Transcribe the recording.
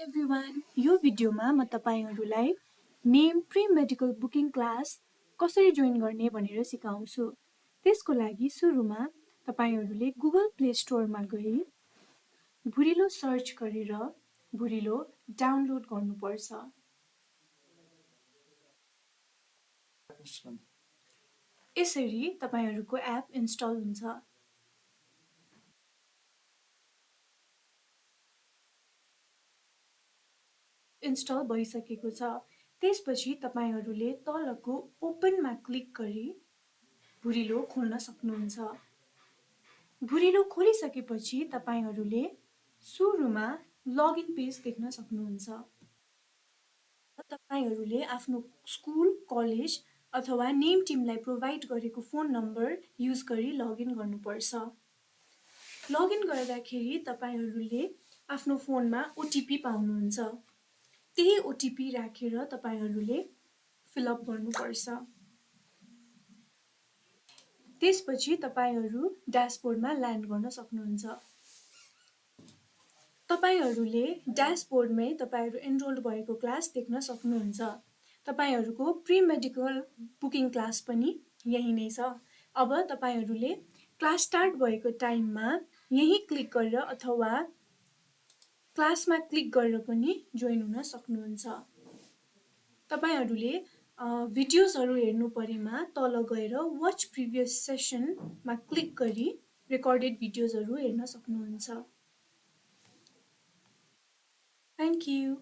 Everyone यो भिडियोमा म तपाईहरूलाई नेम प्री मेडिकल बुकिङ क्लास कसरी जोइन गर्ने भनेर सिकाउँछु। त्यसको लागि सुरुमा तपाईहरूले गुगल प्ले स्टोरमा गई भुरिलो सर्च गरेर भुरिलो डाउनलोड गर्नुपर्छ। यसरी तपाईहरूको एप इन्स्टल हुन्छ। इन्स्टल भइसकेको छ। त्यसपछि तपाईहरूले तलको ओपनमा क्लिक गरी भुरिलो खोल्न सक्नुहुन्छ। भुरिलो खोलिसकेपछि तपाईहरूले सुरुमा लगइन पेज देख्न सक्नुहुन्छ। तपाईहरूले आफ्नो स्कुल, कलेज अथवा नेम टिमलाई प्रोभाइड गरेको फोन नम्बर युज गरी लगइन गर्नुपर्छ। लगइन गर्दाखेरि तपाईहरूले आफ्नो फोनमा ओटिपी पाउनुहुन्छ। त्यही ओटिपी राखेर तपाईहरूले फिलअप गर्नुपर्छ। त्यसपछि तपाईहरू ड्यासबोर्डमा ल्यान्ड गर्न सक्नुहुन्छ। तपाईहरूले ड्यासबोर्डमै तपाईहरू एनरोल्ड भएको क्लास देख्न सक्नुहुन्छ। तपाईहरूको प्री मेडिकल बुकिङ क्लास पनि यही नै छ। अब तपाईहरूले क्लास स्टार्ट भएको टाइममा यही क्लिक गरेर अथवा क्लासमा क्लिक गरेर पनि जोइन हुन सक्नुहुन्छ। तपाईहरूले भिडियोजहरू हेर्नु परेमा तल गएर वाच प्रिभियस सेसनमा क्लिक गरी रेकर्डेड भिडियोजहरू हेर्न सक्नुहुन्छ। Thank you.